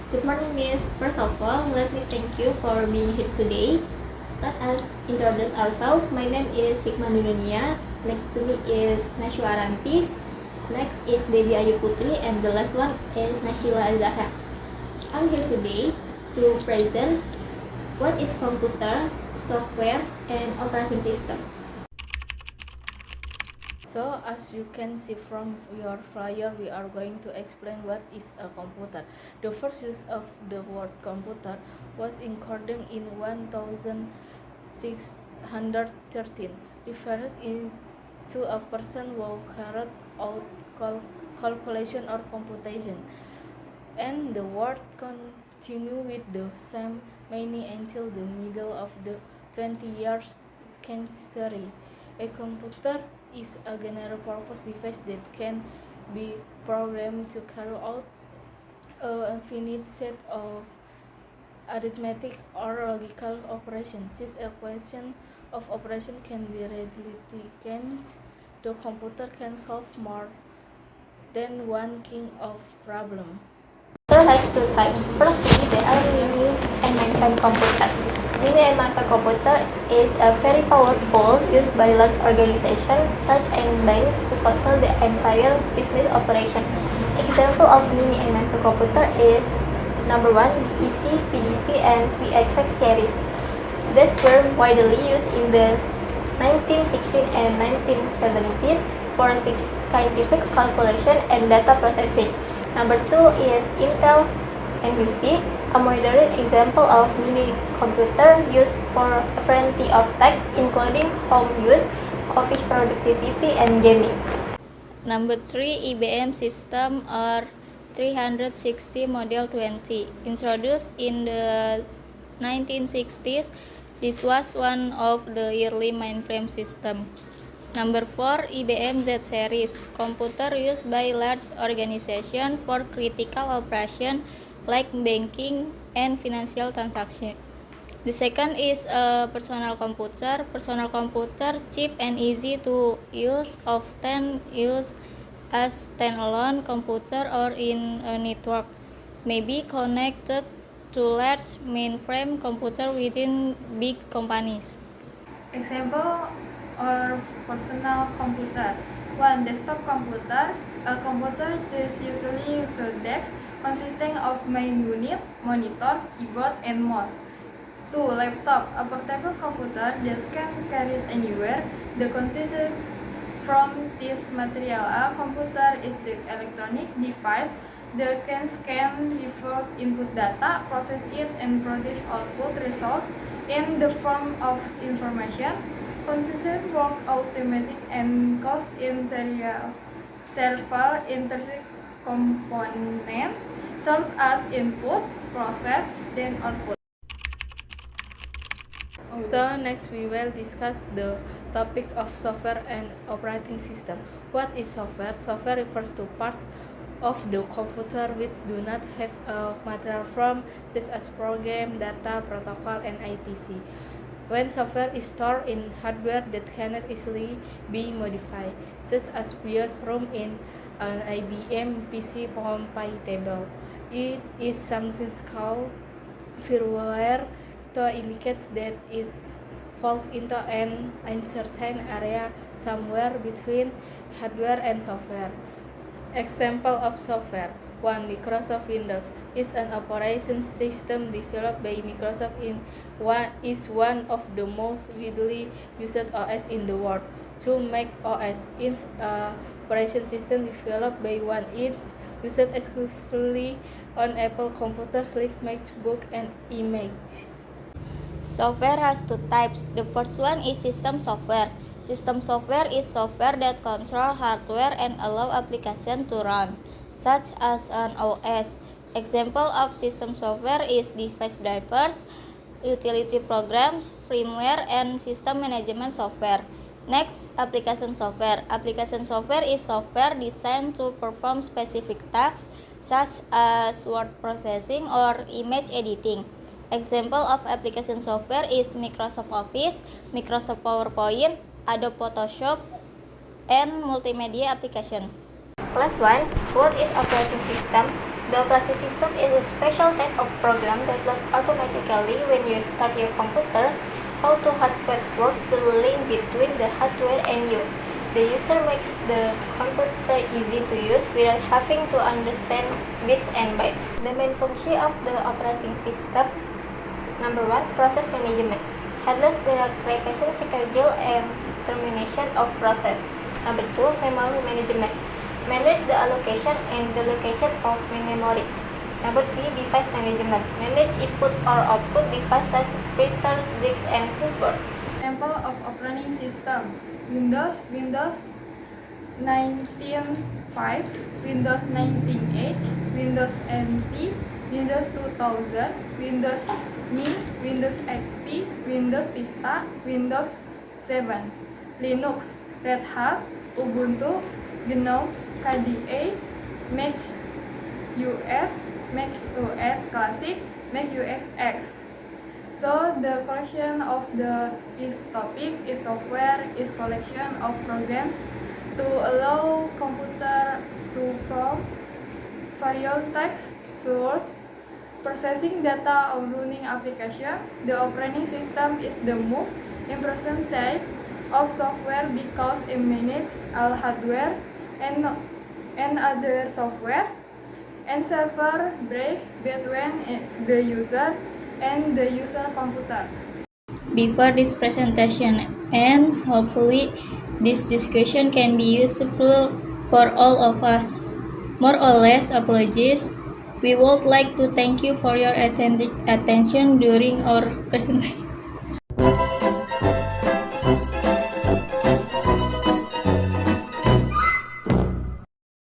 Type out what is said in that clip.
Good morning, Miss. First of all, let me thank you for being here today. Let us introduce ourselves. My name is Hikmah Dunia. Next to me is Nashwa Aranti. Next is Devi Ayu Putri, and the last one is Nashila Zahra. I'm here today to present what is computer, software, and operating system. So as you can see from your flyer, we are going to explain what is a computer. The first use of the word computer was included in 1613, referred to a person who carried out calculation or computation, and the word continued with the same meaning until the middle of the 20th century. A computer is a general-purpose device that can be programmed to carry out an infinite set of arithmetic or logical operations. Since a question of operation can be readily taken, the computer can solve more than one kind of problem. Computer has two types. Firstly, there are mini and mainframe computer. Mini and mainframe computer is a very powerful used by large organizations such as banks to control the entire business operation. Example of mini and mainframe computer is number one, BEC, PDP, and VXX series. These were widely used in the 1916 and 1917 for scientific calculation and data processing. Number two is Intel NUC, a modern example of mini computer used for a variety of tasks including home use, office productivity, and gaming. Number 3, IBM System or 360 Model 20. Introduced in the 1960s, this was one of the early mainframe systems. Number 4, IBM Z Series, computer used by large organizations for critical operations like banking and financial transactions. The second is a personal computer. Personal computer, cheap and easy to use, often used as standalone computer or in a network. May be connected to large mainframe computer within big companies. Example or personal computer. One desktop computer. A computer is usually use a desk consisting of main unit, monitor, keyboard, and mouse. 2. Laptop. A portable computer that can be carried anywhere. The considered from this material, a computer is the electronic device that can scan, record input data, process it, and produce output results in the form of information. Considered work automatic and cost in several intrinsic components, serves as input, process, then output. So next we will discuss the topic of software and operating system. What is software? Software refers to parts of the computer which do not have a material form, such as program, data, protocol, and etc. When software is stored in hardware that cannot easily be modified, such as BIOS ROM in an IBM PC compatible, it is sometimes called firmware to indicate that it falls into an uncertain area somewhere between hardware and software. Example of software. 1. Microsoft Windows is an operation system developed by Microsoft is one of the most widely used OS in the world. 2. Mac OS is an operation system developed by one. It's used exclusively on Apple computers like MacBook and iMac. Software has two types. The first one is system software. System software is software that control hardware and allow application to run, such as an OS. Example of system software is device drivers, utility programs, firmware, and system management software. Next, application software. Application software is software designed to perform specific tasks such as word processing or image editing. Example of application software is Microsoft Office, Microsoft PowerPoint, Adobe Photoshop, and multimedia application. Class 1, what is operating system? The operating system is a special type of program that loads automatically when you start your computer. How the hardware works, the link between the hardware and you. The user makes the computer easy to use without having to understand bits and bytes. The main function of the operating system: number 1, process management. Handles the creation, schedule, and termination of process. Number 2, memory management. Manage the allocation and the location of memory. Number 3, device management. Manage input or output device such as printer, disk, and keyboard. Example of operating system: Windows 19.5, Windows 19.8, Windows NT, Windows 2000, Windows Me, Windows XP, Windows Vista, Windows 7, Linux, Red Hat, Ubuntu, GNOME, KDE, Mac OS Classic, Mac OS X. So the collection of this topic is software is collection of programs to allow computer to prompt various text, sort, processing data or running application. The operating system is the most important type of software because it manages all hardware and other software and server break between the user and the user computer. Before this presentation ends, hopefully this discussion can be useful for all of us. More or less apologies. We would like to thank you for your attention during our presentation.